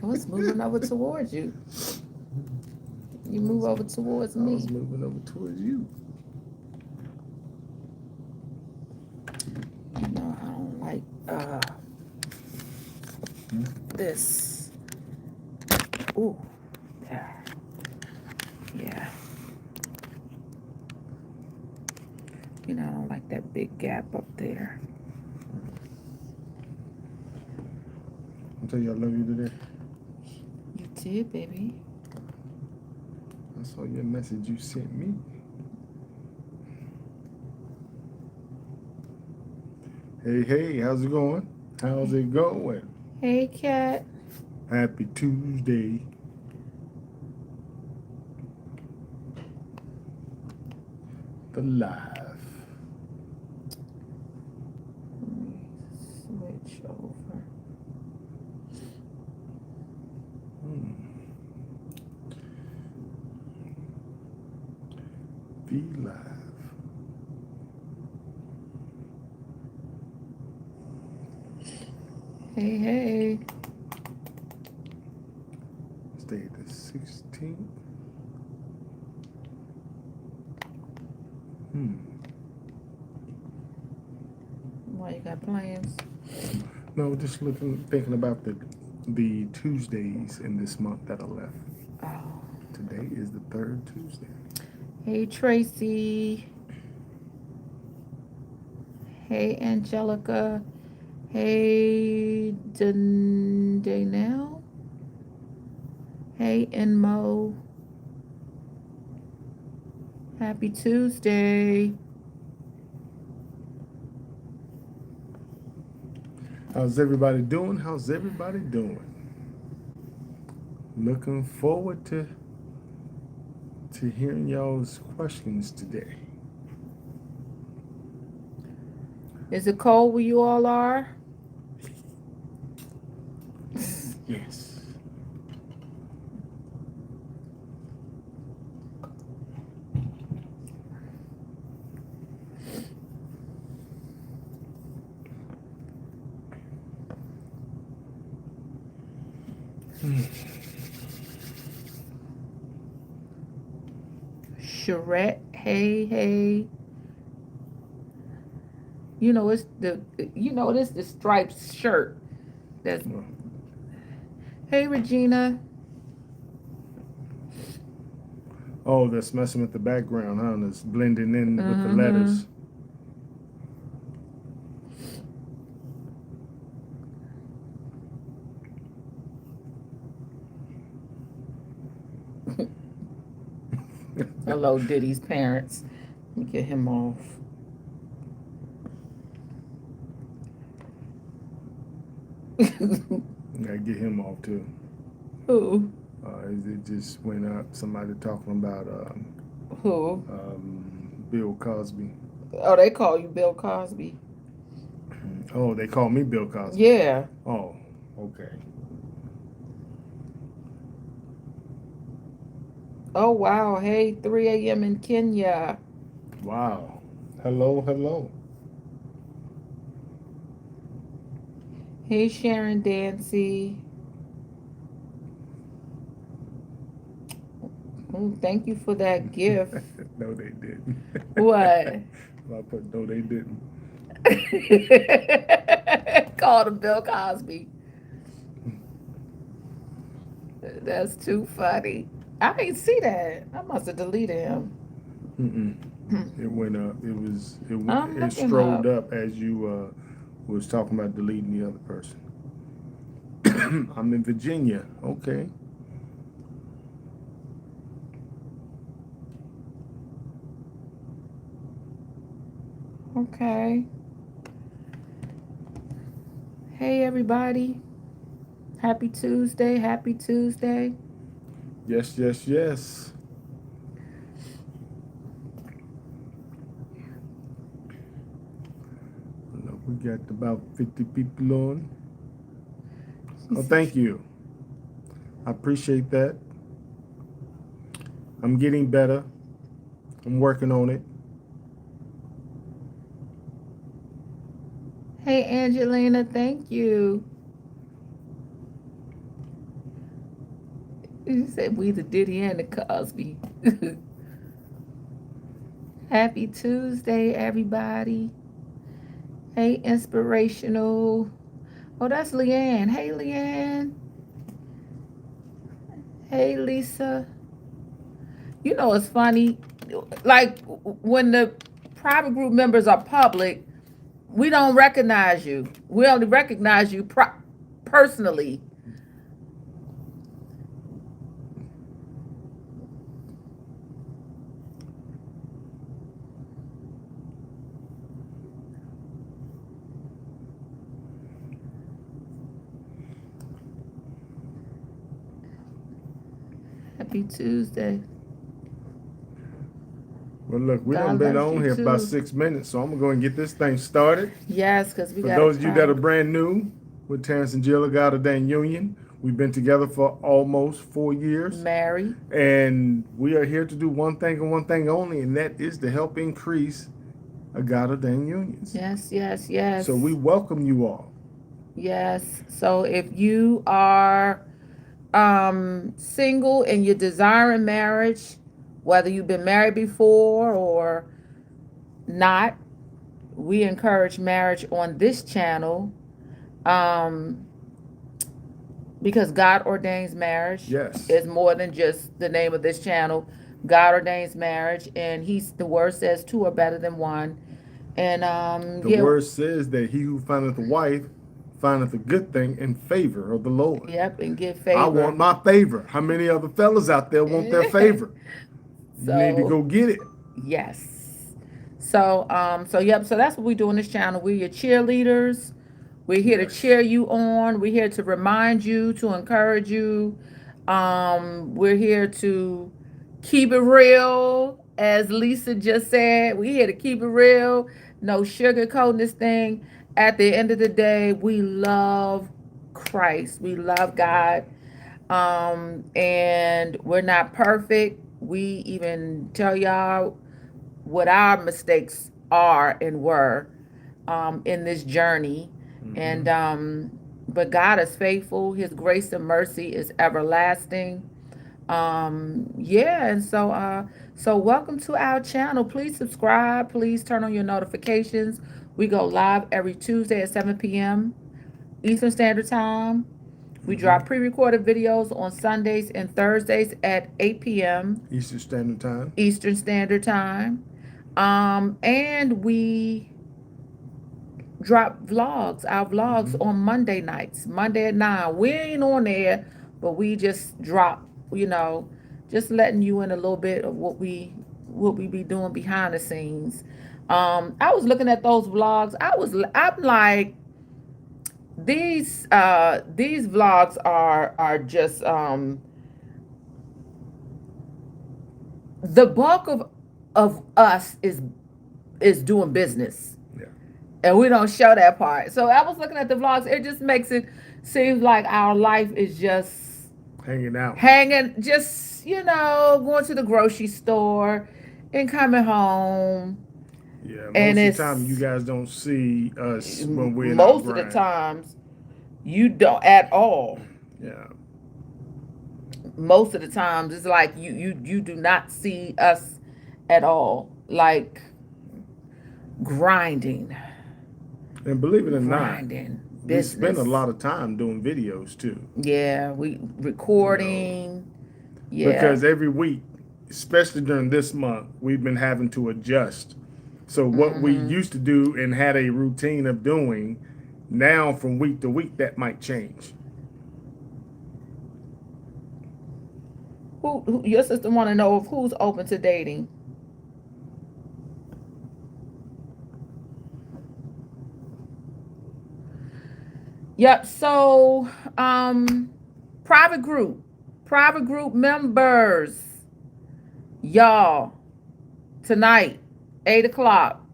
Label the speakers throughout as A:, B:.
A: was moving over towards you. You move over towards
B: I was
A: me.
B: moving over towards you.
A: You know, I don't like this. Ooh, there. Yeah. You know, I don't like that big gap up there.
B: I'll tell you I love you today.
A: You did, baby.
B: I saw your message you sent me. Hey, hey, how's it going? How's it going?
A: Hey, cat.
B: Happy Tuesday. The live.
A: Let me switch over.
B: The live.
A: Hey, hey.
B: Stay the 16th.
A: Why you got plans?
B: No, just thinking about the Tuesdays in this month that are left.
A: Oh.
B: Today is the third Tuesday.
A: Hey, Tracy. Hey, Angelica. Hey, Danelle. Hey, Enmo. Happy Tuesday.
B: How's everybody doing? How's everybody doing? Looking forward to hearing y'all's questions today.
A: Is it cold where you all are?
B: Yes.
A: Charette, hey, hey. You know it's the striped shirt. That's Hey, Regina.
B: Oh, that's messing with the background, huh? That's blending in with the
A: Mm-hmm.
B: letters.
A: Hello, Diddy's parents. Let me get him off.
B: Gotta get him off too.
A: Who?
B: It just went up. Somebody talking about
A: Who?
B: Bill Cosby.
A: Oh, they call you Bill Cosby.
B: Oh, they call me Bill Cosby.
A: Yeah.
B: Oh, okay.
A: Oh, wow. Hey, 3 a.m. in Kenya.
B: Wow. Hello, hello.
A: Hey, Sharon Dancy. Thank you for that gift.
B: No, they didn't.
A: What?
B: I put no, they didn't.
A: Called him Bill Cosby. That's too funny. I didn't see that. I must have deleted him.
B: Mm-mm. It went up.
A: I'm
B: It
A: looking
B: strode
A: up.
B: up as you was talking about deleting the other person. I'm in Virginia. Okay.
A: Okay. Hey, everybody. Happy Tuesday. Happy Tuesday.
B: Yes, yes, yes. Look, we got about 50 people on. Oh, thank you. I appreciate that. I'm getting better. I'm working on it.
A: Hey, Angelina. Thank you. He said we the Diddy and the Cosby. Happy Tuesday, everybody. Hey, inspirational. Oh, that's Leanne. Hey, Leanne. Hey, Lisa. You know, it's funny. Like when the private group members are public, we don't recognize you. We only recognize you personally. Happy Tuesday.
B: Well, look, we done
A: God
B: been
A: loves you
B: on here for about
A: too.
B: 6 minutes, so I'm gonna go and get this thing started.
A: Yes, because we
B: For
A: got
B: those of you that are
A: time.
B: brand new with Terrence and Jill of God-Ordained Union, we've been together for almost 4 years,
A: Mary.
B: and we are here to do one thing and one thing only, and that is to help increase a God-Ordained unions.
A: Yes, yes, yes.
B: So we welcome you all.
A: Yes. So if you are single and you're desiring marriage, whether you've been married before or not, we encourage marriage on this channel. Um, because God ordains marriage
B: Yes.
A: is more than just the name of this channel. God ordains marriage, and the word says two are better than one. And
B: The word says that he who findeth a wife findeth a good thing in favor of the Lord.
A: yep, and get
B: I
A: favor.
B: want my favor. How many other fellas out there want their favor? You need to
A: So
B: go get it.
A: yes. So that's what we do on this channel. We're your cheerleaders. We're here to
B: Yes.
A: cheer you on. We're here to remind you, to encourage you. We're here to keep it real, as Lisa just said. We're here to keep it real. No sugarcoating this thing. At the end of the day, we love Christ. We love God. And we're not perfect. We even tell y'all what our mistakes are and were in this journey. And but God is faithful. His grace and mercy is everlasting. Yeah, and so welcome to our channel. Please subscribe. Please turn on your notifications. We go live every Tuesday at 7 p.m. Eastern Standard Time. We drop pre-recorded videos on Sundays and Thursdays at 8 p.m.
B: Eastern Standard Time.
A: Eastern Standard Time. And we drop vlogs, our vlogs on Monday nights, Monday at 9. We ain't on there, but we just drop, just letting you in a little bit of what we be doing behind the scenes. I was looking at those vlogs. I'm like, these vlogs are just the bulk of us is doing business,
B: Yeah.
A: and we don't show that part. So I was looking at the vlogs. It just makes it seem like our life is just
B: Hanging out.
A: just going to the grocery store and coming home.
B: Yeah. Most
A: And
B: of the
A: it's
B: time, you guys don't see us when we're in our
A: most of the
B: grind.
A: times you don't at all.
B: Yeah.
A: Most of the times it's like you do not see us at all, like grinding
B: And believe it or not,
A: grinding
B: we spend a
A: business.
B: lot of time doing videos too.
A: Yeah, we recording. Yeah.
B: Because every week, especially during this month, we've been having to adjust. So what we used to do and had a routine of doing, now from week to week, that might change.
A: Who your sister want to know if who's open to dating? Yep. So, private group members, y'all. Tonight, 8 o'clock.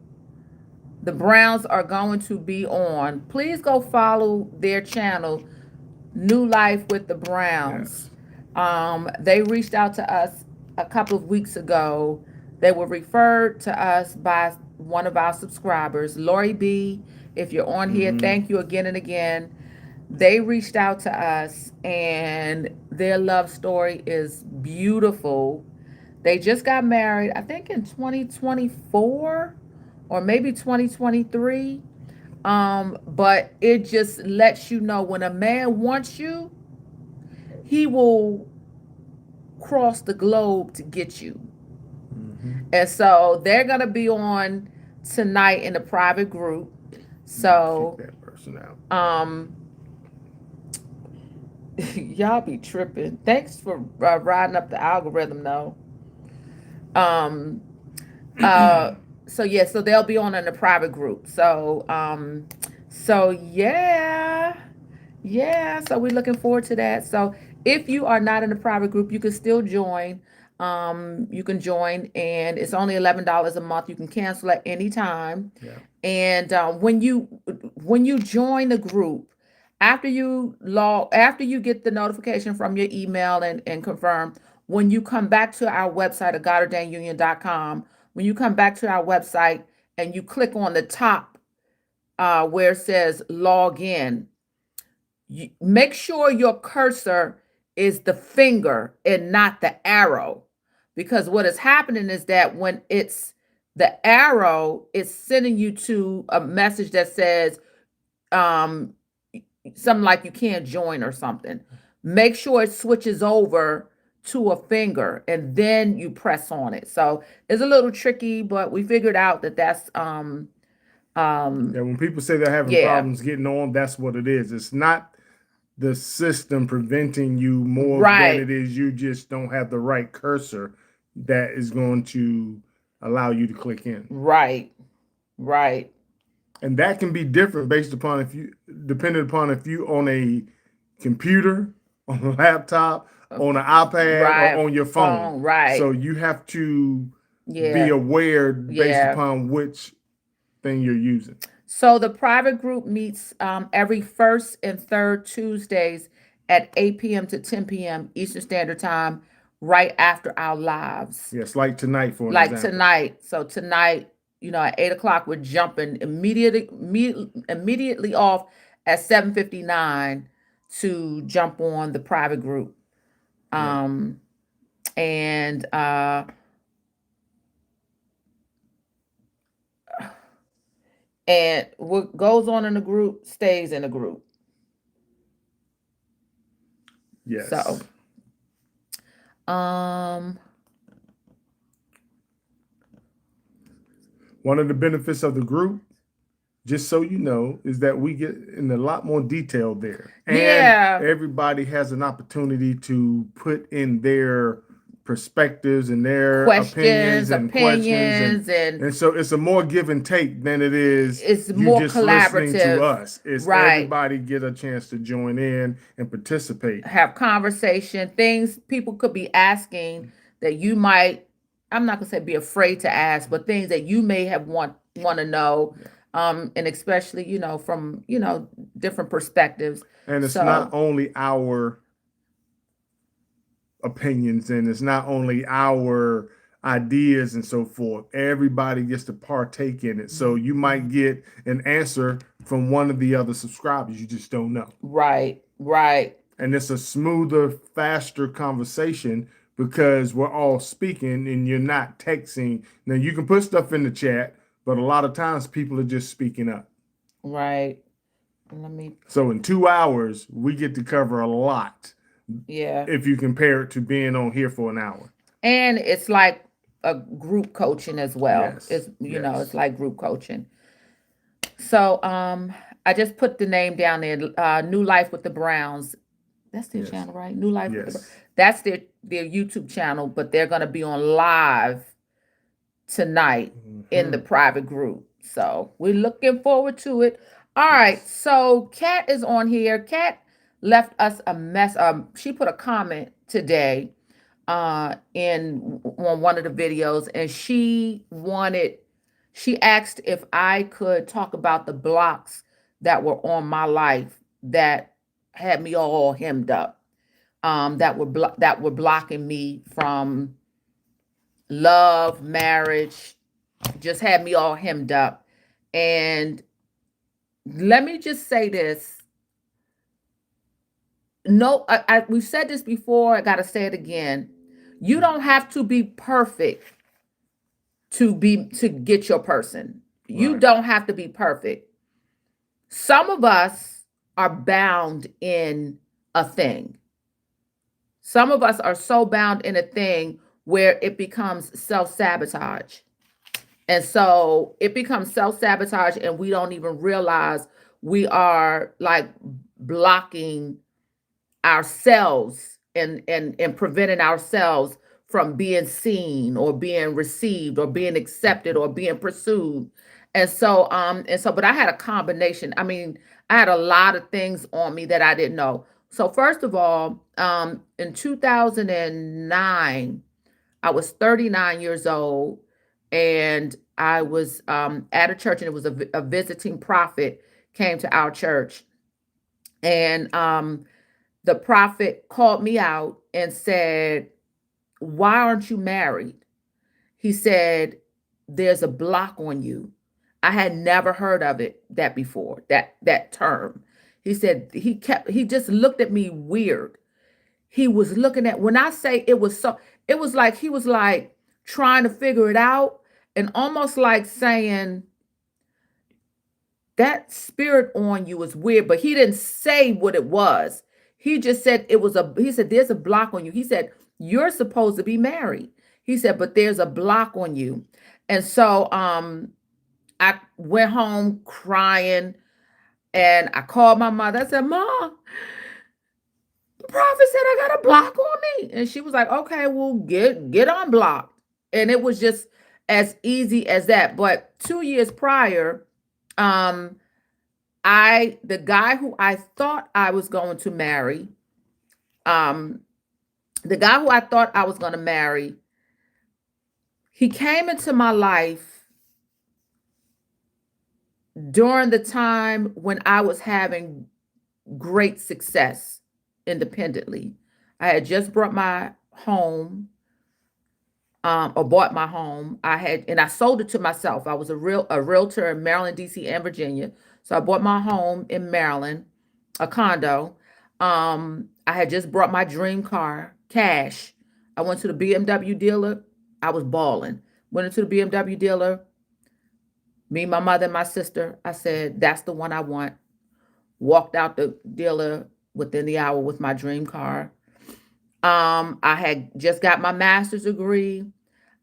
A: The Browns are going to be on. Please go follow their channel, New Life with the Browns. They reached out to us a couple of weeks ago. They were referred to us by one of our subscribers, Lori B. If you're on here, thank you again and again. They reached out to us and Their love story is beautiful. They just got married, I think in 2024 or maybe 2023. But it just lets you know when a man wants you, he will cross the globe to get you.
B: Mm-hmm.
A: And so they're gonna be on tonight in a private group.
B: Kick
A: So
B: that person out.
A: um y'all be tripping. Thanks for riding up the algorithm though. Um uh so yeah, so they'll be on in a private group. So yeah. Yeah, so we're looking forward to that. So if you are not in a private group, you can still join. You can join, and it's only $11 a month. You can cancel at any time.
B: Yeah.
A: And when you join the group, after you get the notification from your email and confirm, when you come back to our website at GodOrdainedUnion.com, when you come back to our website and you click on the top where it says log in, make sure your cursor is the finger and not the arrow, because what is happening is that when it's the arrow, it's sending you to a message that says um something like you can't join or something. Make sure it switches over to a finger and then you press on it. So it's a little tricky, but we figured out that that's
B: Yeah, when people say they're having
A: yeah.
B: problems getting on, that's what it is. It's not the system preventing you more than
A: Right.
B: it is you just don't have the right cursor that is going to allow you to click in.
A: Right. Right.
B: And that can be different based upon depending upon if you on a computer, on a laptop, on an iPad, or
A: Right.
B: on your phone.
A: Phone. Right.
B: So you have to be
A: Yeah.
B: aware based
A: Yeah.
B: upon which thing you're using.
A: So the private group meets every first and third Tuesdays at 8 p.m. to 10 p.m. Eastern Standard Time, right after our lives.
B: Yes, like tonight, for an
A: Like
B: example.
A: tonight. So tonight, at 8 o'clock, we're jumping immediately off at 7:59 to jump on the private group.
B: Yeah.
A: Um, and what goes on in the group stays in the group. So,
B: Yes.
A: um,
B: One of the benefits of the group, just so you know, is that we get in a lot more detail there. And
A: yeah,
B: everybody has an opportunity to put in their perspectives and their
A: questions,
B: opinions and questions.
A: opinions, and
B: And so it's a more give and take than it is
A: it's
B: you
A: more
B: just listening to
A: collaborative.
B: us. It's
A: Right.
B: everybody get a chance to join in and participate.
A: Have conversation, things people could be asking that you might, I'm not gonna say be afraid to ask, but things that you may have want to know.
B: Yeah.
A: And especially, from, different perspectives.
B: And it's not
A: So
B: only our opinions and it's not only our ideas and so forth. Everybody gets to partake in it. So you might get an answer from one of the other subscribers. You just don't know.
A: right, right,
B: And it's a smoother, faster conversation because we're all speaking and you're not texting. Now you can put stuff in the chat, but a lot of times people are just speaking up.
A: right. Let me,
B: So in 2 hours, we get to cover a lot
A: yeah.
B: if you compare it to being on here for an hour.
A: And it's like a group coaching as well.
B: Yes.
A: It's
B: Yes.
A: it's like group coaching. So I just put the name down there, New Life with the Browns. That's their
B: Yes.
A: channel, right? New Life with the
B: Yes.
A: That's their YouTube channel, but they're gonna be on live tonight in the private group. So we're looking forward to it. All right.
B: Yes.
A: So Kat is on here. Kat left us a mess. She put a comment today in on one of the videos, and she asked if I could talk about the blocks that were on my life that had me all hemmed up, that were blocking me from love, marriage, just had me all hemmed up. And let me just say this. no, we've said this before. I got to say it again. You don't have to be perfect to get your person. You
B: Right.
A: don't have to be perfect. Some of us are bound in a thing. Some of us are so bound in a thing where it becomes self sabotage. And so it becomes self sabotage, and we don't even realize we are like blocking ourselves and preventing ourselves from being seen or being received or being accepted or being pursued. And so but I had a combination. I mean, I had a lot of things on me that I didn't know. So first of all, in 2009, I was 39 years old, and I was at a church, and it was a visiting prophet came to our church. And the prophet called me out and said, "Why aren't you married?" He said, "There's a block on you." I had never heard of it that before, that term. He said he just looked at me weird. He was looking at, when I say it was so, it was like he was like trying to figure it out, and almost like saying, that spirit on you is weird, but he didn't say what it was. He just said he said, there's a block on you. He said, you're supposed to be married. He said, but there's a block on you. And so I went home crying, and I called my mother. I said, Mom, the prophet said I got a block on me. And she was like, okay, well, get unblocked. And it was just as easy as that. But 2 years prior, um, the guy who I thought I was going to marry, um, the guy who I thought I was going to marry, he came into my life during the time when I was having great success independently. I had just brought my home, or bought my home. I sold it to myself. I was a realtor in Maryland, DC, and Virginia. So I bought my home in Maryland, a condo. I had just brought my dream car, cash. I went to the BMW dealer. I was balling. Went into the BMW dealer. Me, my mother, and my sister. I said, "That's the one I want." Walked out the dealer within the hour with my dream car. I had just got my master's degree.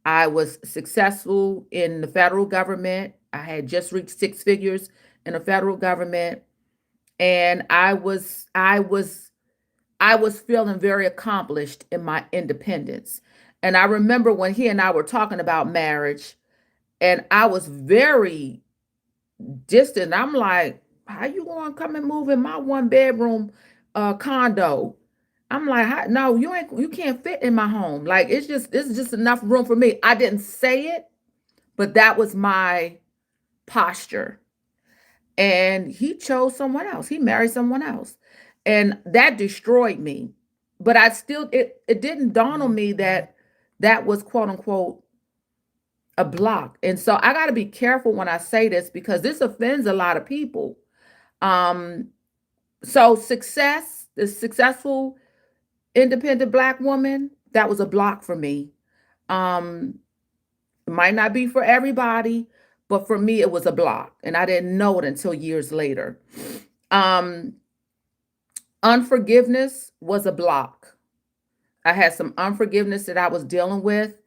A: I was successful in the federal government. I had just reached six figures in the federal government, and I was feeling very accomplished in my independence. And I remember when he and I were talking about marriage, and I was very distant. I'm like, "How you gonna come and move in my one bedroom condo?" I'm like, "No, you can't fit in my home. Like, it's just enough room for me." I didn't say it, but that was my posture. And he chose someone else. He married someone else. And that destroyed me. But it didn't dawn on me that that was, quote unquote, a block. And so I got to be careful when I say this, because this offends a lot of people. Um, so the successful independent Black woman, that was a block for me. Um, it might not be for everybody, but for me, it was a block. And I didn't know it until years later. Um, Unforgiveness was a block. I had some unforgiveness that I was dealing with,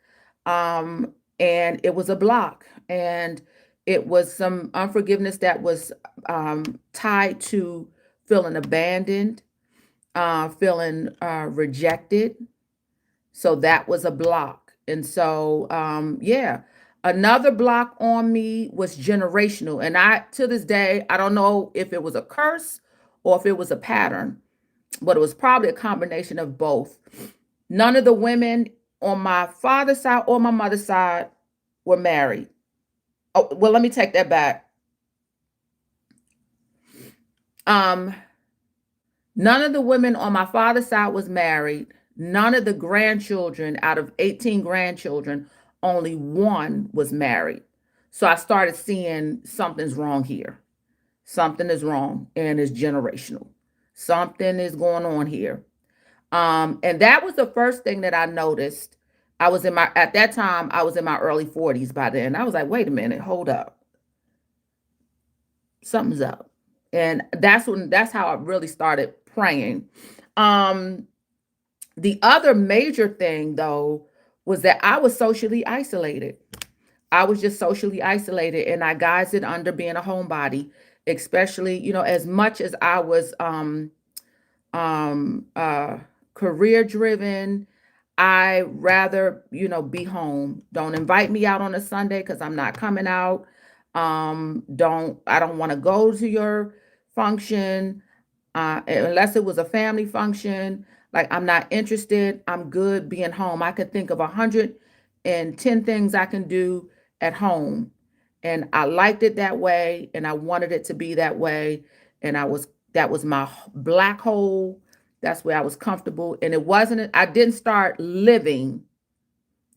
A: and it was a block. And it was some unforgiveness that was tied to feeling abandoned, feeling rejected. So that was a block. And so, yeah, another block on me was generational. And to this day, I don't know if it was a curse or if it was a pattern, but it was probably a combination of both. None of the women on my father's side or my mother's side were married. Oh, well, let me take that back. Um, None of the women on my father's side was married. None of the grandchildren, out of 18 grandchildren, only one was married. So I started seeing something's wrong here. Something is wrong, and it's generational. Something is going on here. And that was the first thing that I noticed. At that time, I was in my early 40s by then. I was like, wait a minute, hold up. Something's up. And that's how I really started praying. Um, the other major thing though was that I was socially isolated. I was just socially isolated and I guised it under being a homebody, especially, as much as I was um uh career driven. I rather, be home. Don't invite me out on a Sunday because I'm not coming out. Don't I don't want to go to your function unless it was a family function. Like, I'm not interested. I'm good being home. I could think of 110 things I can do at home. And I liked it that way and I wanted it to be that way. And that was my black hole. That's where I was comfortable. And I didn't start living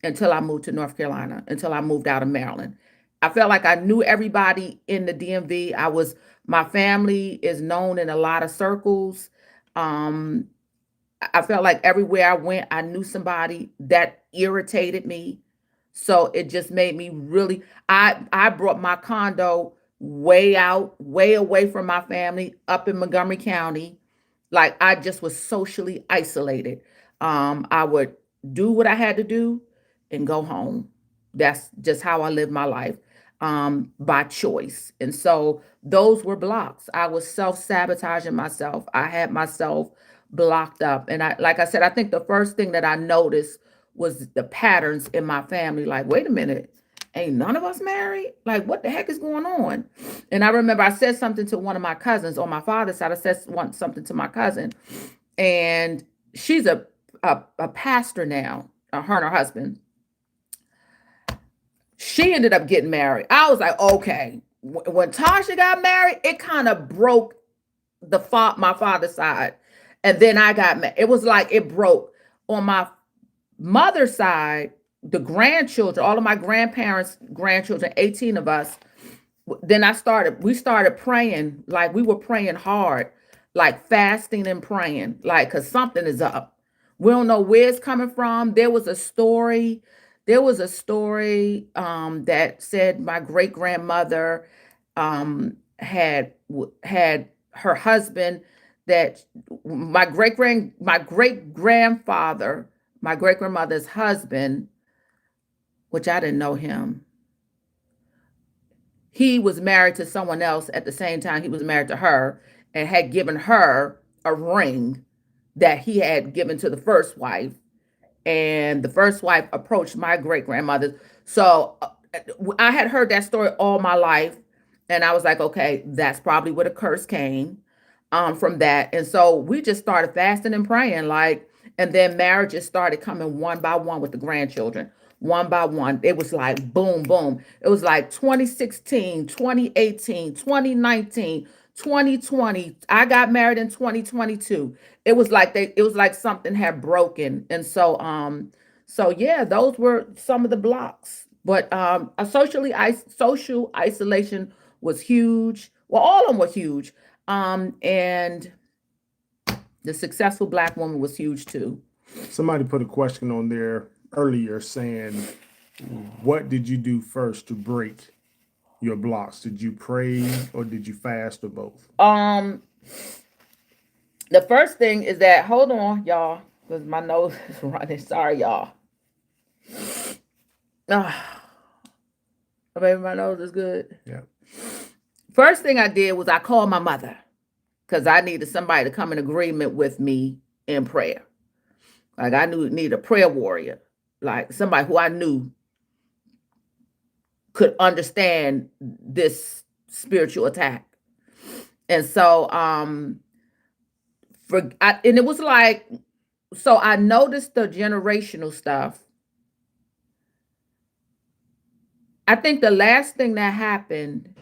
A: until I moved to North Carolina, until I moved out of Maryland. I felt like I knew everybody in the DMV. My family is known in a lot of circles. Um, I felt like everywhere I went, I knew somebody that irritated me. So it just made me really, I brought my condo way out, way away from my family up in Montgomery County. Like, I just was socially isolated. I would do what I had to do and go home. That's just how I lived my life, by choice. And so those were blocks. I was self-sabotaging myself. I had myself blocked up. And like I said, I think the first thing that I noticed was the patterns in my family. Like, wait a minute, ain't none of us married? Like, what the heck is going on? And I remember I said something to one of my cousins on my father's side. I said something to my cousin, and she's a pastor now, her and her husband. She ended up getting married. I was like, okay. When Tasha got married, it kind of broke my father's side. And then I got married. It was like it broke on my mother's side. The grandchildren, all of my grandparents' grandchildren, 18 of us. Then we started praying, like we were praying hard, like fasting and praying, like, because something is up. We don't know where it's coming from. There was a story that said my great grandmother had her husband, that my great grandmother's husband, which I didn't know him. He was married to someone else at the same time he was married to her, and had given her a ring that he had given to the first wife. And the first wife approached my great grandmother. So I had heard that story all my life. And I was like, okay, that's probably where the curse came, from that. And so we just started fasting and praying, like, and then marriages started coming one by one with the grandchildren, one by one. It was like boom, boom. It was like 2016, 2018, 2019, 2020. I got married in 2022. It was like something had broken. And so yeah, those were some of the blocks. But social isolation was huge. Well, all of them were huge. And the successful black woman was huge too.
B: Somebody put a question on there earlier saying, what did you do first to break your blocks? Did you pray or did you fast or both?
A: Um, the first thing is that, hold on, y'all, because my nose is running. Sorry, y'all. Ah, baby, my nose is good.
B: Yeah.
A: First thing I did was I called my mother because I needed somebody to come in agreement with me in prayer. Like, I needed a prayer warrior, like somebody who I knew could understand this spiritual attack. And so, and it was like, so I noticed the generational stuff. I think the last thing that happened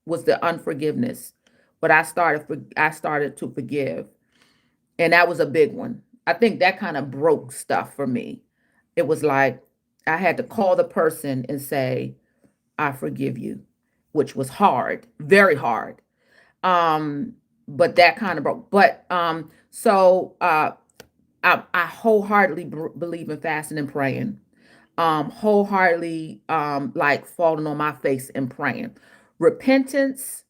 A: was the unforgiveness, but I started to forgive, and that was a big one. I think that kind of broke stuff for me. It was like I had to call the person and say, "I forgive you," which was hard, very hard. Um, but that kind of broke. But so I wholeheartedly believe in fasting and praying. Wholeheartedly like falling on my face and praying. Repentance,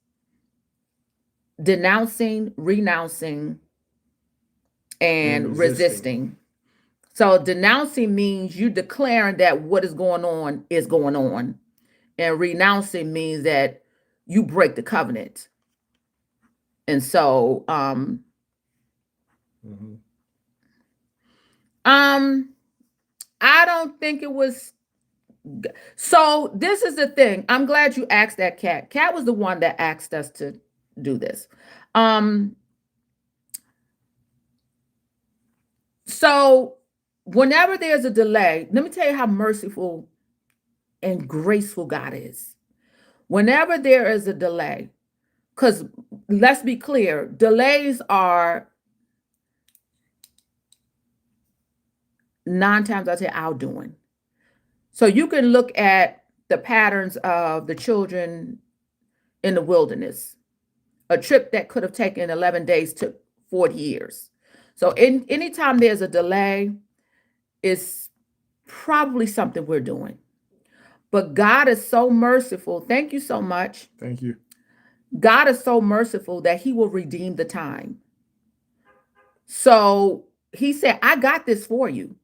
A: denouncing, renouncing,
B: And
A: and
B: resisting.
A: resisting. So denouncing means you declaring that what is going on is going on. And renouncing means that you break the covenant. And so
B: Mm-hmm.
A: um I don't think it was. So this is the thing. I'm glad you asked that. Cat was the one that asked us to do this. Um so whenever there's a delay, let me tell you how merciful and graceful God is. Whenever there is a delay, because let's be clear, delays are 9 times out of 10 our doing. So you can look at the patterns of the children in the wilderness. A trip that could have taken 11 days took 40 years. So anytime there's a delay, it's probably something we're doing. But God is so merciful. Thank you so much.
B: Thank you.
A: God is so merciful that he will redeem the time. So he said, I got this for you.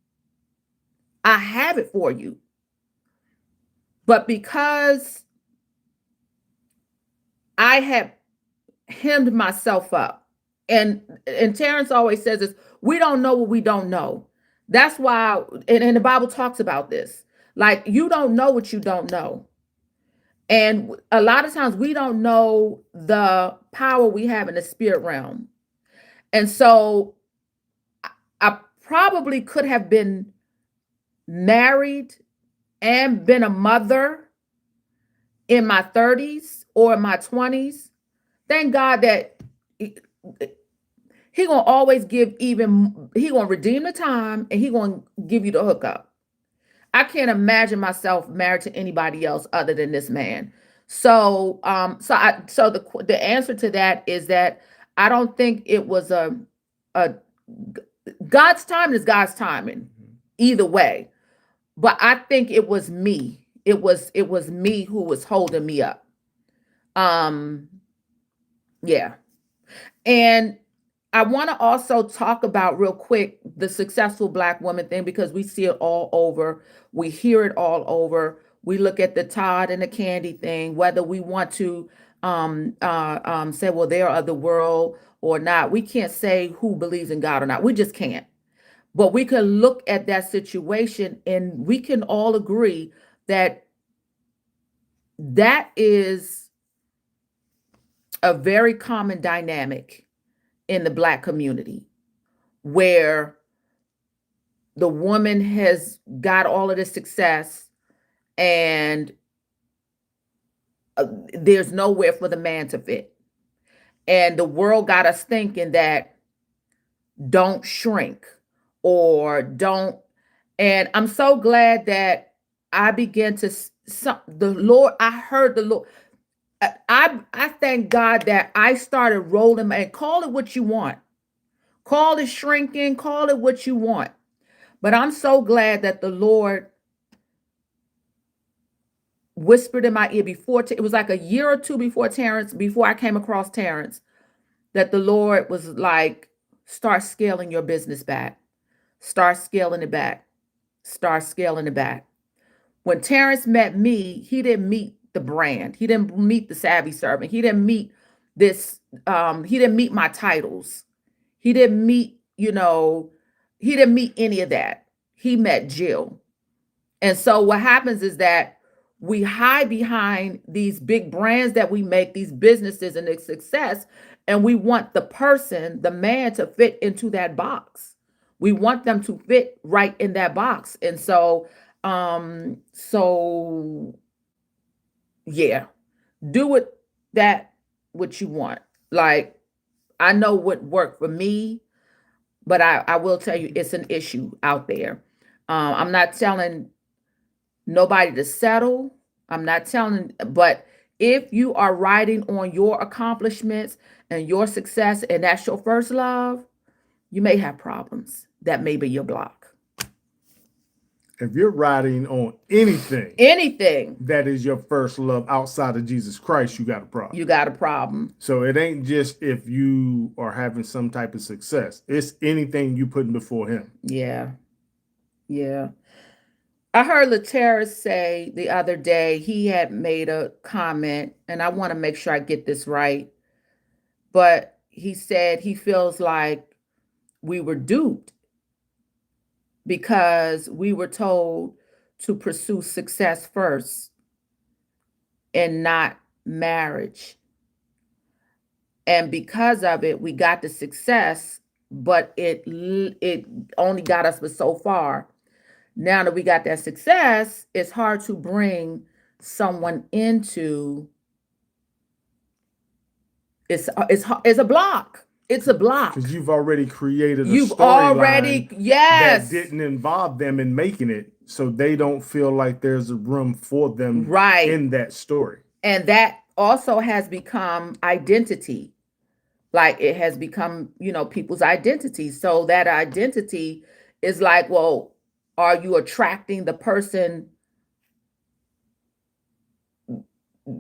A: I have it for you. But because I have hemmed myself up, and Terrence always says this, we don't know what we don't know. That's why, and the Bible talks about this. Like, you don't know what you don't know. And a lot of times we don't know the power we have in the spirit realm. And so I probably could have been married and been a mother in my 30s or in my 20s. Thank God that he gonna always give, even he gonna redeem the time, and he gonna give you the hookup. I can't imagine myself married to anybody else other than this man. So the answer to that is that I don't think it was a God's timing is God's timing, either way. But I think it was me. It was me who was holding me up. Um, yeah. And I want to also talk about real quick the successful Black woman thing, because we see it all over. We hear it all over. We look at the Todd and the Candy thing, whether we want to say, well, they're of the world or not. We can't say who believes in God or not. We just can't. But we can look at that situation and we can all agree that that is a very common dynamic in the Black community, where the woman has got all of the success, and there's nowhere for the man to fit. And the world got us thinking that don't shrink or don't. And I'm so glad that I began to, the Lord, I heard the Lord. I thank God that I started rolling, and call it what you want. Call it shrinking, call it what you want. But I'm so glad that the Lord whispered in my ear before, it was like a year or two before Terrence, before I came across Terrence, that the Lord was like, start scaling your business back. Start scaling it back. Start scaling it back. When Terrence met me, he didn't meet the brand. He didn't meet the savvy servant. He didn't meet this, he didn't meet my titles. He didn't meet, he didn't meet any of that. He met Jill. And so what happens is that we hide behind these big brands that we make, these businesses and their success, and we want the person, the man, to fit into that box. We want them to fit right in that box. And so yeah, do it that what you want. Like, I know what worked for me, but I will tell you it's an issue out there. I'm not telling nobody to settle. I'm not telling, but If you are riding on your accomplishments and your success, and that's your first love, you may have problems. That may be your block.
B: If you're riding on anything
A: Anything,
B: that is your first love outside of Jesus Christ, you got a problem.
A: you got a problem.
B: So it ain't just if you are having some type of success. It's anything you putting before him.
A: Yeah. Yeah. I heard Latera say the other day he had made a comment, and I want to make sure I get this right. But he said he feels like we were duped because we were told to pursue success first and not marriage. And because of it, we got the success, but it only got us but so far. Now that we got that success, it's hard to bring someone into it's a block. It's a block.
B: Because you've already created a
A: You've
B: storyline
A: already, yes,
B: that didn't involve them in making it, so they don't feel like there's a room for them
A: right.
B: in that story.
A: And that also has become identity. Like it has become, people's identity. So that identity is like, well, are you attracting the person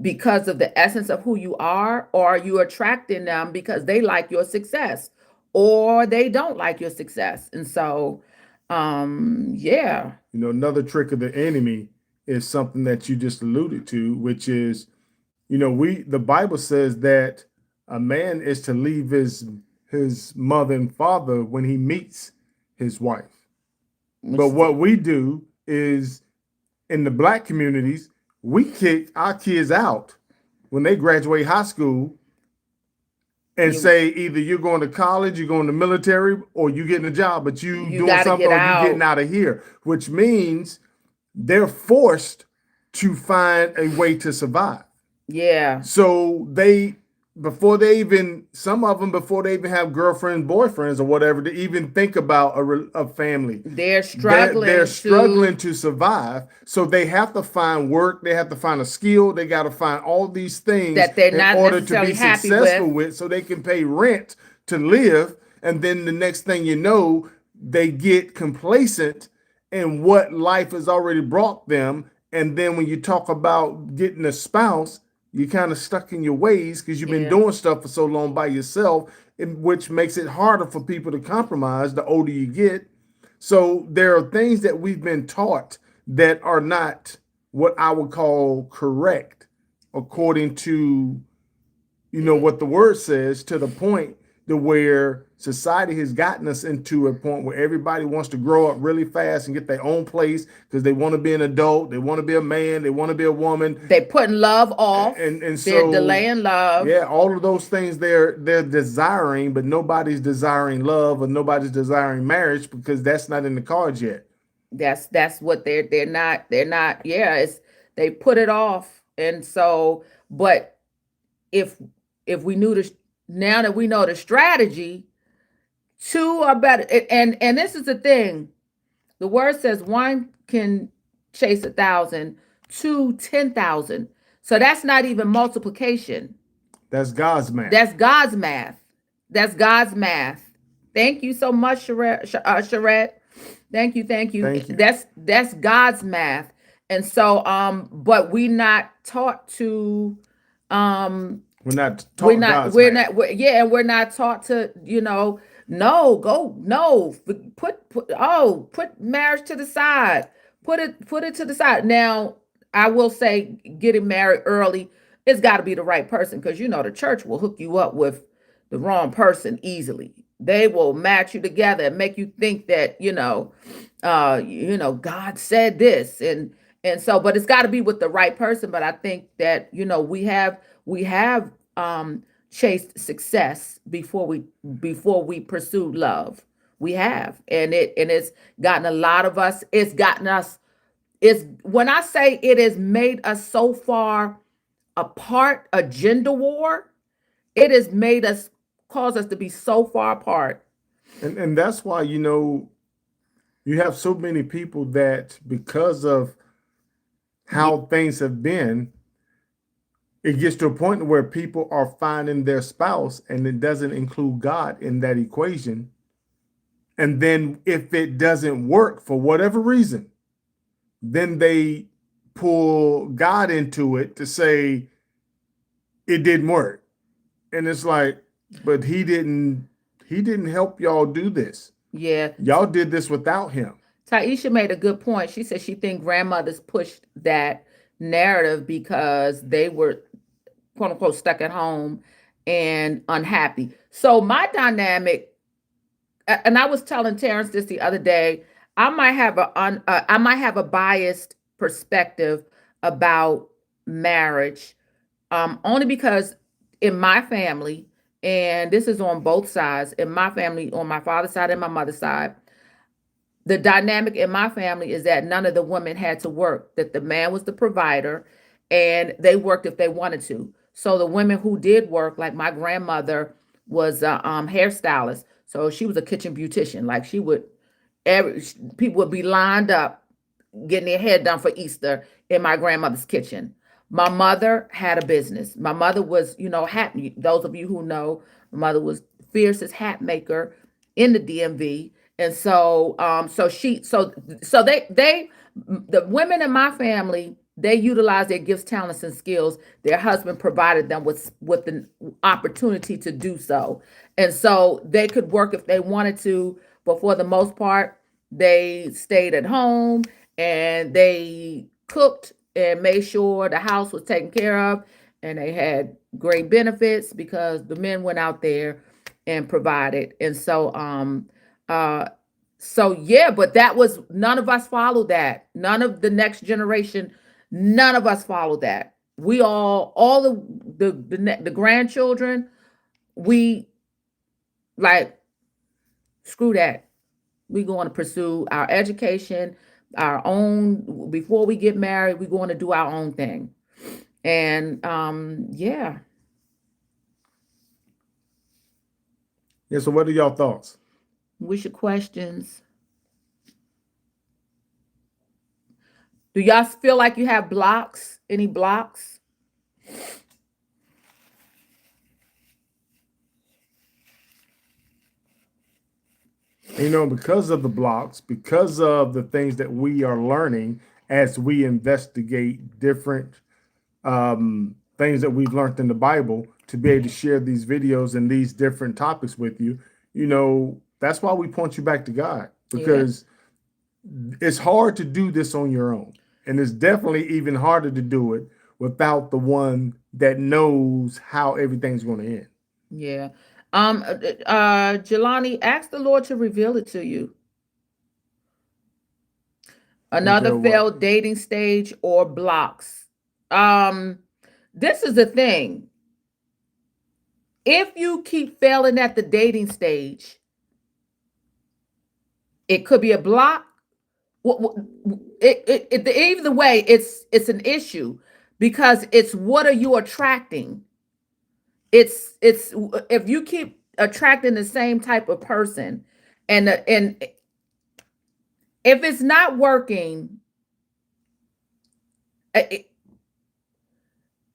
A: because of the essence of who you are, or are you attracting them because they like your success or they don't like your success? And so, yeah.
B: Another trick of the enemy is something that you just alluded to, which is, the Bible says that a man is to leave his mother and father when he meets his wife. But what we do is, in the black communities, we kick our kids out when they graduate high school and say either you're going to college, you're going to military, or you're getting a job, but you doing something or you're getting out of here, which means they're forced to find a way to survive.
A: Yeah.
B: So some of them, before they even have girlfriends, boyfriends, or whatever, to even think about a family,
A: they're struggling
B: to survive. So they have to find work. They have to find a skill. They got to find all these things
A: that they're not
B: in order
A: necessarily
B: to be
A: happy
B: successful with, so they can pay rent to live. And then the next thing you know, they get complacent in what life has already brought them. And then when you talk about getting a spouse, you're kind of stuck in your ways because you've been doing stuff for so long by yourself, which makes it harder for people to compromise the older you get. So there are things that we've been taught that are not what I would call correct according to, what the word says, to the point to where society has gotten us into a point where everybody wants to grow up really fast and get their own place because they want to be an adult, they want to be a man, they want to be a woman.
A: They're putting love off,
B: and so
A: they're delaying love.
B: Yeah, all of those things they're desiring, but nobody's desiring love or nobody's desiring marriage because that's not in the cards yet.
A: That's what they're not. Yeah, it's they put it off, and so but if we knew this, now that we know the strategy, two are better. And this is the thing. The word says one can chase 1,000, two 10,000. So that's not even multiplication.
B: That's God's math.
A: That's God's math. That's God's math. Thank you so much, Sharette. Thank you.
B: Thank you.
A: That's God's math. And so, but we not taught to
B: we're not taught
A: we're not taught to, put marriage to the side. Put it to the side. Now, I will say getting married early, it's got to be the right person, because the church will hook you up with the wrong person easily. They will match you together and make you think that, God said this, and so, but it's got to be with the right person. But I think that, we have chased success before we pursued love. We have, and it's gotten a lot of us. It's gotten us. It's when I say it has made us so far apart, a gender war. It has made us, caused us to be so far apart.
B: And that's why, you have so many people that, because of how things have been, it gets to a point where people are finding their spouse and it doesn't include God in that equation. And then if it doesn't work for whatever reason, then they pull God into it to say it didn't work. And it's like, but he didn't help y'all do this.
A: Yeah.
B: Y'all did this without him.
A: Taisha made a good point. She said she think grandmothers pushed that narrative because they were quote unquote stuck at home and unhappy. So my dynamic, and I was telling Terrence this the other day, I might have a biased perspective about marriage, only because in my family, and this is on both sides, in my family, on my father's side and my mother's side, the dynamic in my family is that none of the women had to work, that the man was the provider and they worked if they wanted to. So the women who did work, like my grandmother was a hairstylist. So she was a kitchen beautician. Like she would, every people would be lined up getting their hair done for Easter in my grandmother's kitchen. My mother had a business. My mother was, hat. Those of you who know, my mother was fiercest hat maker in the DMV, and the women in my family, they utilized their gifts, talents, and skills. Their husband provided them with the opportunity to do so, and so they could work if they wanted to. But for the most part, they stayed at home and they cooked and made sure the house was taken care of, and they had great benefits because the men went out there and provided. And uh so yeah, but that was, none of us followed that. None of the next generation, none of us followed that. We all the grandchildren, we like, screw that. We going to pursue our education, our own. Before we get married, we going to do our own thing. And yeah.
B: Yeah, so what are y'all thoughts?
A: What's your questions? Do y'all feel like you have blocks? Any blocks?
B: Because of the blocks, because of the things that we are learning as we investigate different things that we've learned in the Bible, to be able to share these videos and these different topics with you, that's why we point you back to God,
A: Yeah.
B: because it's hard to do this on your own. And it's definitely even harder to do it without the one that knows how everything's going to end.
A: Yeah. Jelani, ask the Lord to reveal it to you. Another
B: Reveal what?
A: failed dating stage or blocks. Um, this is the thing. If you keep failing at the dating stage, it could be a block. Either way, it's an issue, because it's, what are you attracting? It's if you keep attracting the same type of person, and if it's not working, it,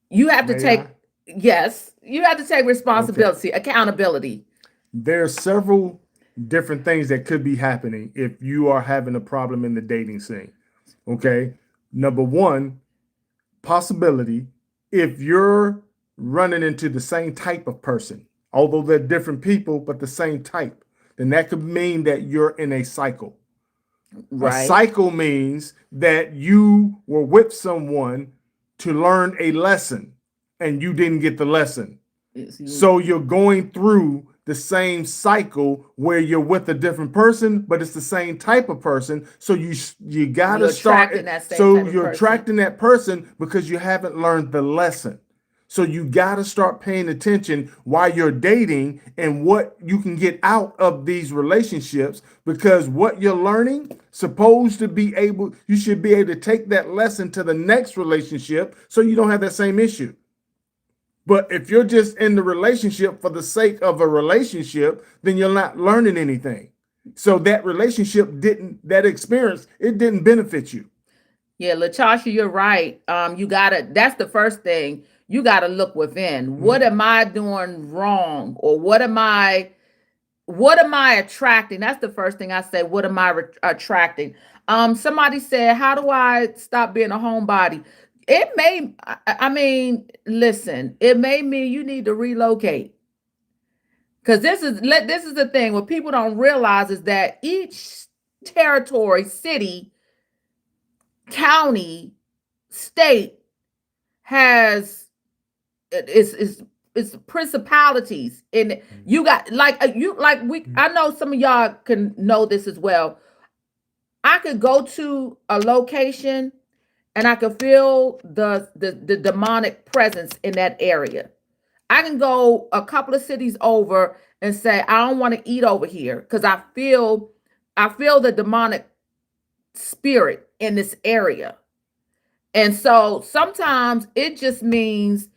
A: you have to
B: May I?
A: take, yes, you have to take
B: Okay.
A: responsibility, accountability.
B: There's several different things that could be happening if you are having a problem in the dating scene. Okay. Number one, possibility, if you're running into the same type of person, although they're different people, but the same type, then that could mean that you're in a cycle. A
A: Right.
B: cycle means that you were with someone to learn a lesson and you didn't get the lesson. So you're going through the same cycle where you're with a different person, but it's the same type of person. So you gotta
A: You're attracting
B: start.
A: that same
B: So
A: type of
B: you're
A: person.
B: attracting that person because you haven't learned the lesson. So you got to start paying attention while you're dating and what you can get out of these relationships, because what you're learning supposed to be able, you should be able to take that lesson to the next relationship so you don't have that same issue. But if you're just in the relationship for the sake of a relationship, then you're not learning anything. So that experience, it didn't benefit you.
A: Yeah, Latasha, you're right. You gotta. That's the first thing. You got to look within. What
B: Mm-hmm.
A: am I doing wrong? Or what am I attracting? That's the first thing I say. What am I attracting? Somebody said, how do I stop being a homebody? It may, I mean, listen, it may mean you need to relocate. Because this is the thing. What people don't realize is that each territory, city, county, state has it's principalities, and you got like we. I know some of y'all can know this as well. I could go to a location and I could feel the demonic presence in that area. I can go a couple of cities over and say I don't want to eat over here because I feel the demonic spirit in this area. And so sometimes it just means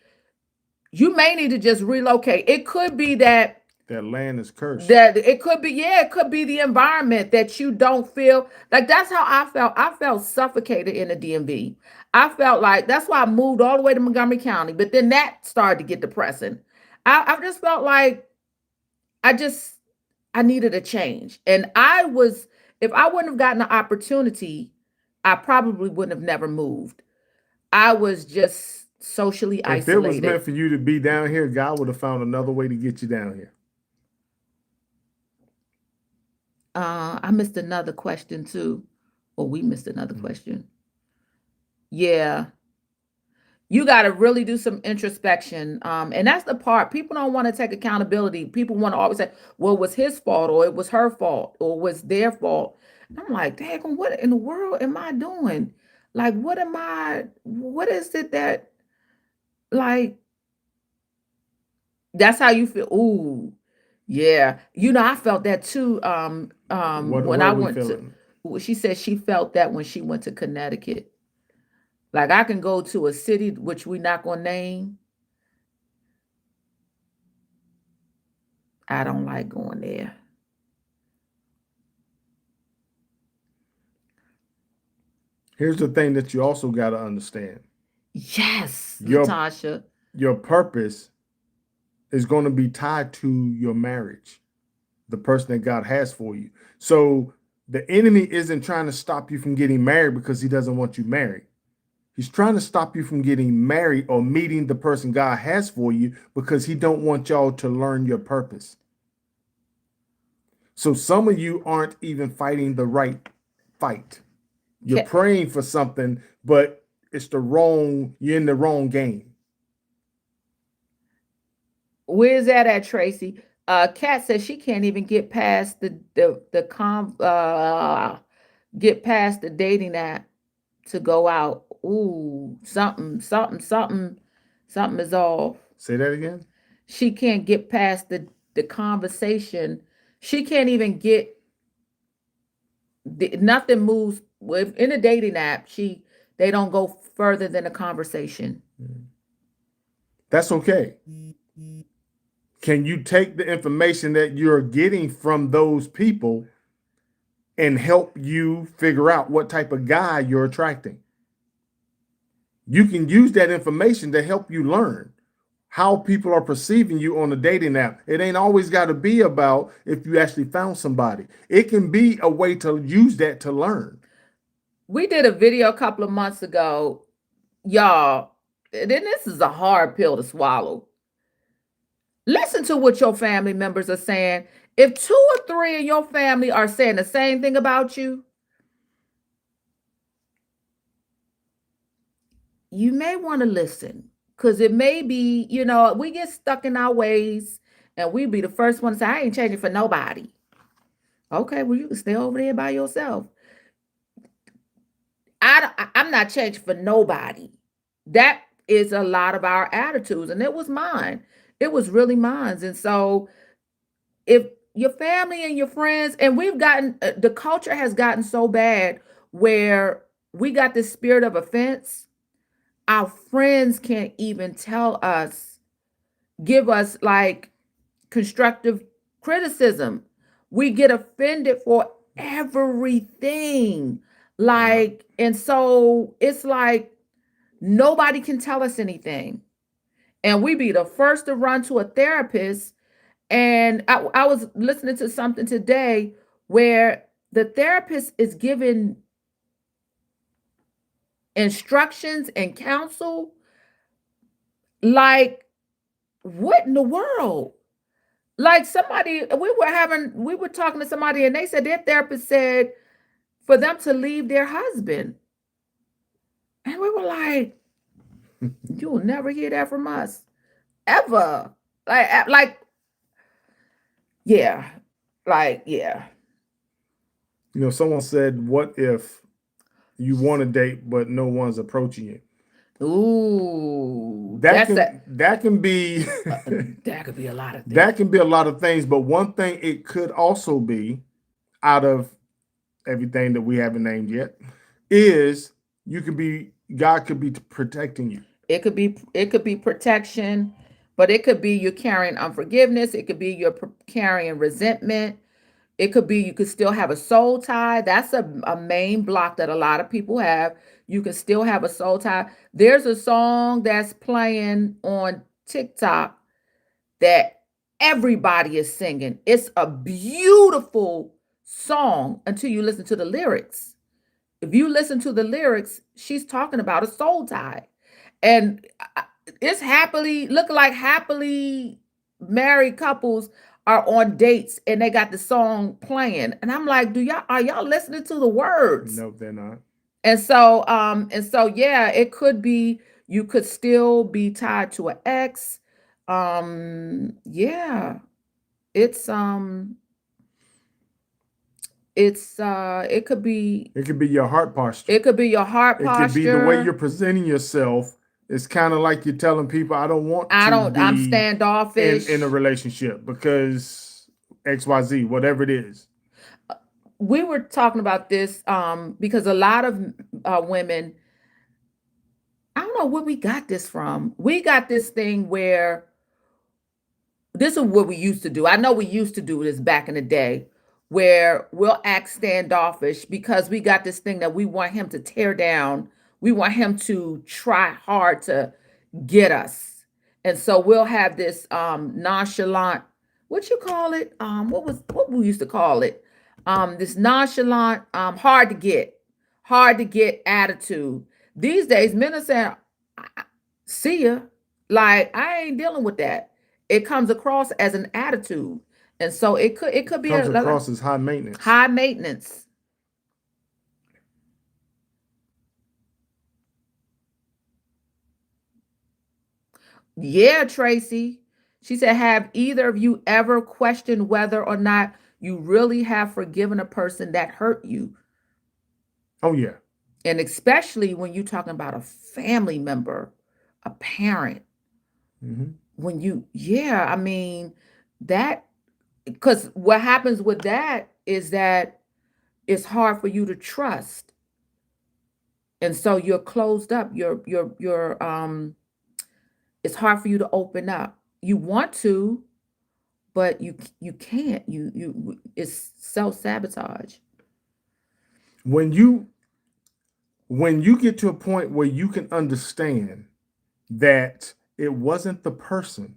A: you may need to just relocate. It could be
B: That land is cursed.
A: that it could be, yeah, it could be the environment that you don't feel like. That's how I felt. I felt suffocated in the DMV. I felt like that's why I moved all the way to Montgomery County, but then that started to get depressing. I just felt like I just I needed a change. And I was, if I wouldn't have gotten the opportunity, I probably wouldn't have never moved. I was just socially
B: If it was
A: isolated.
B: meant for you to be down here, God would have found another way to get you down here.
A: I missed another question too. Or we missed another
B: Mm.
A: question. Yeah. You got to really do some introspection. And that's the part people don't want to take accountability. People want to always say, well, it was his fault, or it was her fault, or it was their fault. And I'm like, dang, what in the world am I doing? Like, what is it that, like, that's how you feel? Ooh, yeah. I felt that too. When
B: What
A: I
B: are we
A: went to,
B: feeling?
A: she said she felt that when she went to Connecticut. Like I can go to a city which we not gonna name. I don't like going there.
B: Here's the thing that you also got to understand.
A: Yes,
B: Your
A: Natasha.
B: your purpose is going to be tied to your marriage, the person that God has for you. So the enemy isn't trying to stop you from getting married because he doesn't want you married. He's trying to stop you from getting married or meeting the person God has for you because he don't want y'all to learn your purpose. So some of you aren't even fighting the right fight. You're
A: Ca-
B: praying for something, but you're in the wrong game.
A: Where's that at, Tracy? Kat says she can't even get past the dating app to go out. Ooh, something is off.
B: Say that again.
A: She can't get past the conversation. She can't even get nothing moves with in a dating app. They don't go further than a conversation.
B: That's okay. Can you take the information that you're getting from those people and help you figure out what type of guy you're attracting? You can use that information to help you learn how people are perceiving you on a dating app. It ain't always got to be about if you actually found somebody. It can be a way to use that to learn.
A: We did a video a couple of months ago, y'all. Then this is a hard pill to swallow. Listen to what your family members are saying. If two or three in your family are saying the same thing about you, you may want to listen because it may be, we get stuck in our ways and we be the first one to say, I ain't changing for nobody. Okay, well, you can stay over there by yourself. I'm not changing for nobody. That is a lot of our attitudes, and it was mine. It was really mine. And so, if your family and your friends, and the culture has gotten so bad where we got this spirit of offense. Our friends can't even give us like constructive criticism. We get offended for everything.
B: Yeah.
A: And so it's like nobody can tell us anything. And we be the first to run to a therapist. And I was listening to something today where the therapist is giving instructions and counsel. Like, what in the world? Like, somebody, we were talking to somebody and they said their therapist said for them to leave their husband. And we were like, you'll never hear that from us ever. Like, yeah, yeah.
B: Someone said, "What if you want to date but no one's approaching you?"
A: Ooh,
B: That can that can be
A: that could be a lot of things.
B: that can be a lot of things. But one thing it could also be, out of everything that we haven't named yet, is you could be God could be protecting you.
A: It could be protection, but it could be you're carrying unforgiveness. It could be you're carrying resentment. It could be you could still have a soul tie. That's a main block that a lot of people have. You can still have a soul tie. There's a song that's playing on TikTok that everybody is singing. It's a beautiful song until you listen to the lyrics. If you listen to the lyrics, she's talking about a soul tie. And it's happily look like happily married couples are on dates and they got the song playing. And I'm like, do y'all are y'all listening to the words?
B: No, they're not.
A: And so yeah, it could be you could still be tied to an ex. Yeah, it's it could be
B: It could be your heart posture.
A: it could be your heart
B: It could be the way you're
A: posture.
B: presenting yourself. It's kind of like you're telling people, "I don't want
A: I
B: to
A: don't I'm
B: be in a
A: standoffish.
B: relationship because XYZ, whatever it is."
A: We were talking about this because a lot of women, I don't know where we got this from. We got this thing where this is what we used to do. I know we used to do this back in the day where we'll act standoffish because we got this thing that we want him to tear down. We want him to try hard to get us. And so we'll have this nonchalant, what you call it? What we used to call it? This nonchalant, hard to get attitude. These days, men are saying, see ya. Like, I ain't dealing with that. It comes across as an attitude. And so it could be
B: Comes
A: a
B: across as high maintenance.
A: high maintenance. Yeah, Tracy. She said, have either of you ever questioned whether or not you really have forgiven a person that hurt you?
B: Oh yeah.
A: And especially when you're talking about a family member, a parent,
B: Mm-hmm.
A: when yeah, I mean, that, because what happens with that is that it's hard for you to trust. And so you're closed up. It's hard for you to open up. You want to, but you can't. It's self-sabotage.
B: When you get to a point where you can understand that it wasn't the person,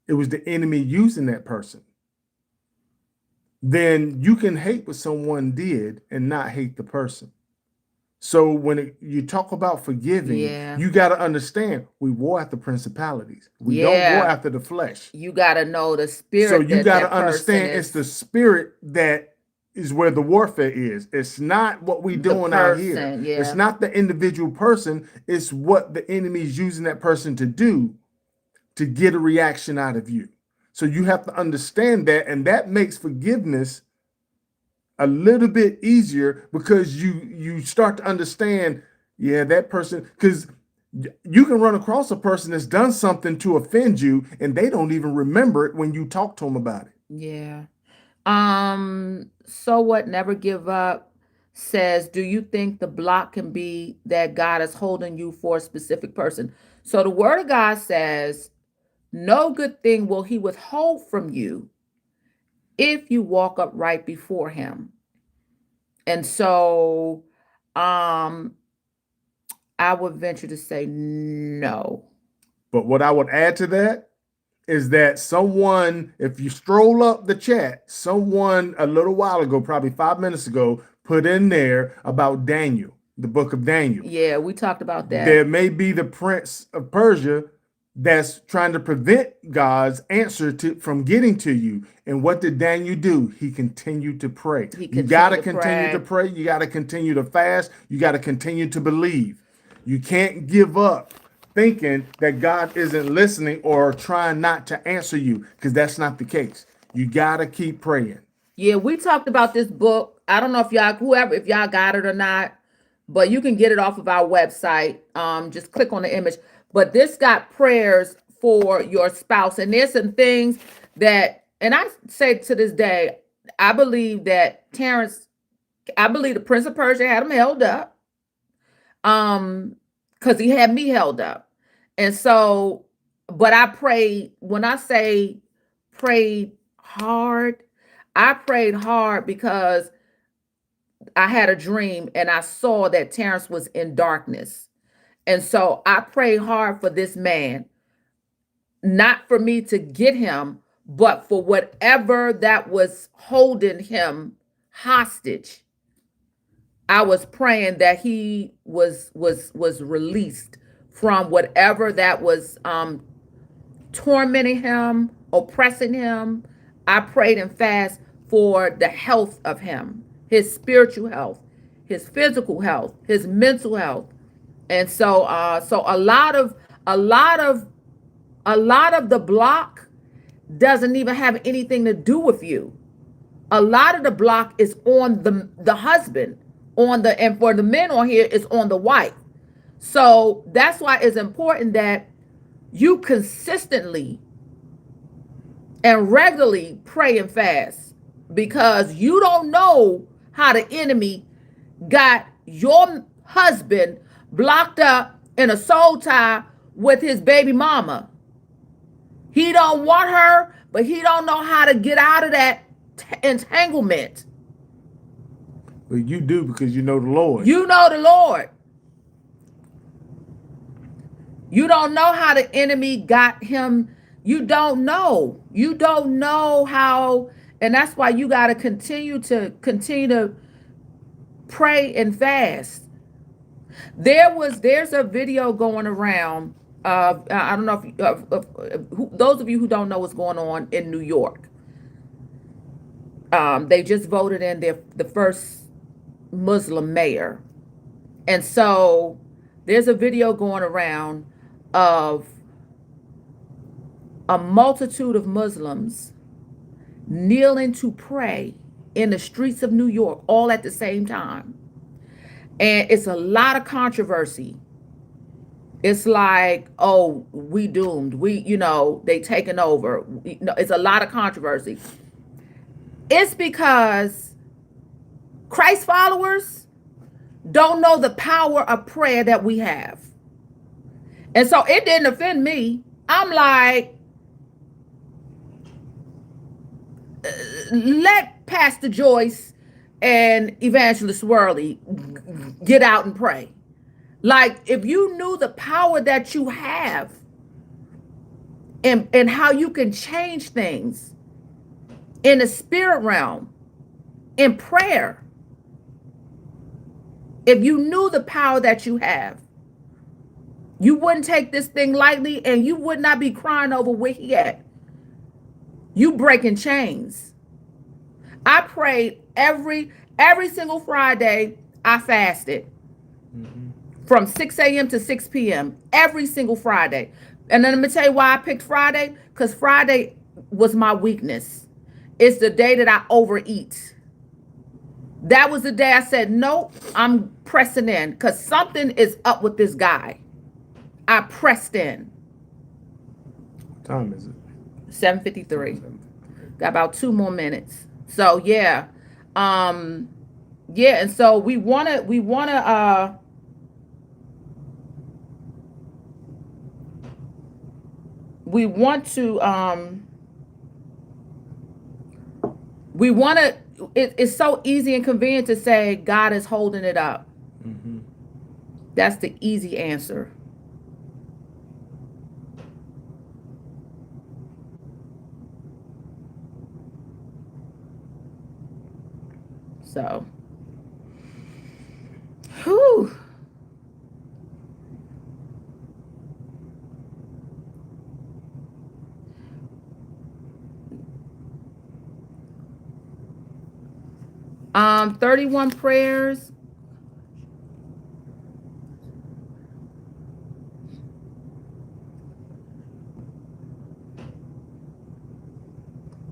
B: it was the enemy using that person, then you can hate what someone did and not hate the person. So when you talk about forgiving,
A: Yeah.
B: you got to understand we war after principalities. We don't war
A: Yeah.
B: after the flesh.
A: You got to know the
B: So
A: spirit
B: you
A: that
B: got to
A: that person
B: understand it's the
A: is,
B: spirit that is where the warfare is. It's not what we
A: the
B: doing out here.
A: person.
B: It's
A: Yeah.
B: not the individual person. It's what the enemy is using that person to do to get a reaction out of you. So you have to understand that, and that makes forgiveness a little bit easier because you start to understand, yeah, that person, because you can run across a person that's done something to offend you and they don't even remember it when you talk to them about it.
A: Yeah. So what? Never give up says, do you think the block can be that God is holding you for a specific person? So the word of God says, no good thing will he withhold from you if you walk up right before him. And so um I would venture to say no.
B: But what I would add to that is that someone, if you stroll up the chat, someone a little while ago, probably 5 minutes ago, put in there about Daniel, the book of Daniel.
A: Yeah, we talked about
B: There
A: that.
B: may be the prince of Persia that's trying to prevent God's answer to from getting to you. And what did Daniel do? He continued to pray.
A: He
B: You got to
A: continued to
B: continue to
A: pray.
B: pray. You got to continue to fast. You got to continue to believe. You can't give up thinking that God isn't listening or trying not to answer you, because that's not the case. You got to keep praying.
A: Yeah, we talked about this book. I don't know if y'all, whoever, if y'all got it or not, but you can get it off of our website. Just click on the image. But this got prayers for your spouse, and there's some things that, and I say to this day, I believe that Terrence, I believe the Prince of Persia had him held up, because he had me held up, and so, but I prayed. When I say prayed hard, I prayed hard because I had a dream and I saw that Terrence was in darkness. And so I prayed hard for this man, not for me to get him, but for whatever that was holding him hostage. I was praying that he was released from whatever that was tormenting him, oppressing him. I prayed and fast for the health of him, his spiritual health, his physical health, his mental health. And so so a lot of the block doesn't even have anything to do with you. A lot of the block is on the husband, on the, and for the men on here, it's on the wife. So that's why it's important that you consistently and regularly pray and fast, because you don't know how the enemy got your husband blocked up in a soul tie with his baby mama. He don't want her, but he don't know how to get out of that entanglement.
B: Well, you do, because you know the Lord.
A: You know the Lord. You don't know how the enemy got him. You don't know. You don't know how, and that's why you got to continue to pray and fast. There's a video going around. I don't know if those of you who don't know what's going on in New York. They just voted in the first Muslim mayor, and so there's a video going around of a multitude of Muslims kneeling to pray in the streets of New York all at the same time. And it's a lot of controversy. It's like, oh, we doomed. They taking over. It's a lot of controversy. It's because Christ followers don't know the power of prayer that we have. And so it didn't offend me. I'm like, let Pastor Joyce and Evangelist Worley get out and pray. Like, if you knew the power that you have and how you can change things in the spirit realm, in prayer, if you knew the power that you have, you wouldn't take this thing lightly, and you would not be crying over where he at. You breaking chains. I prayed every single Friday. I fasted from 6 a.m. to 6 p.m. every single Friday. And then let me tell you why I picked Friday, because Friday was my weakness. It's the day that I overeat. That was the day I said, nope, I'm pressing in, because something is up with this guy. I pressed in.
B: What time is it?
A: 7:53. Got about 2 more minutes. So yeah. Yeah, and so we wanna we want to it's so easy and convenient to say God is holding it up. That's the easy answer. So, whew. Um, 31 prayers.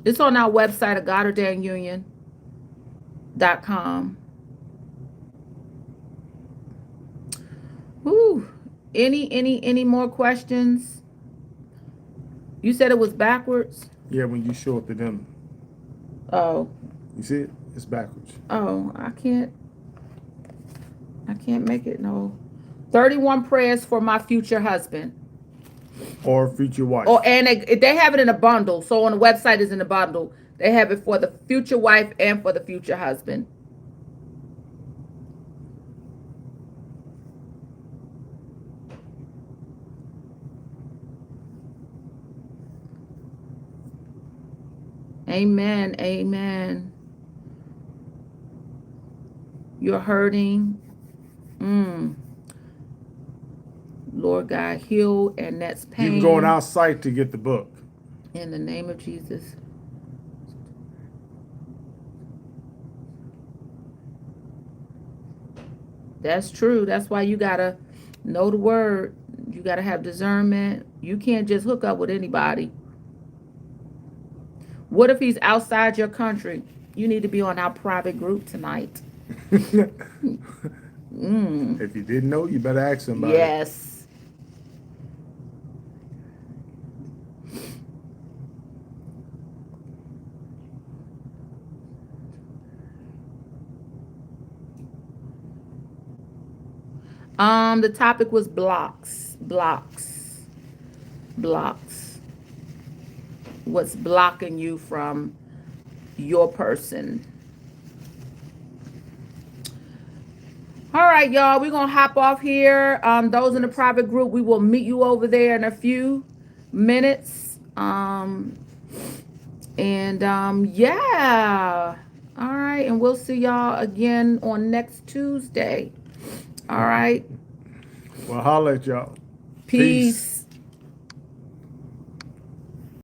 A: It's on our website at God-Ordained.com. Whew. Any more questions? You said it was backwards?
B: Yeah, when you show up to them,
A: Oh.
B: you see it? It's backwards.
A: Oh, I can't make it no. 31 prayers for my future husband.
B: Or future wife.
A: Oh, and they have it in a bundle. So on the website is in a bundle. They have it for the future wife and for the future husband. Amen. Amen. You're hurting. Lord God, heal Annette's pain.
B: You can go on our site to get the book.
A: In the name of Jesus. That's true. That's why you gotta know the word. You gotta have discernment. You can't just hook up with anybody. What if he's outside your country? You need to be on our private group tonight.
B: If you didn't know, you better ask somebody.
A: Yes. The topic was blocks. What's blocking you from your person? All right, y'all, we're gonna hop off here. Those in the private group, we will meet you over there in a few minutes. Yeah. All right, and we'll see y'all again on next Tuesday. All right.
B: Well, holla at y'all.
A: Peace.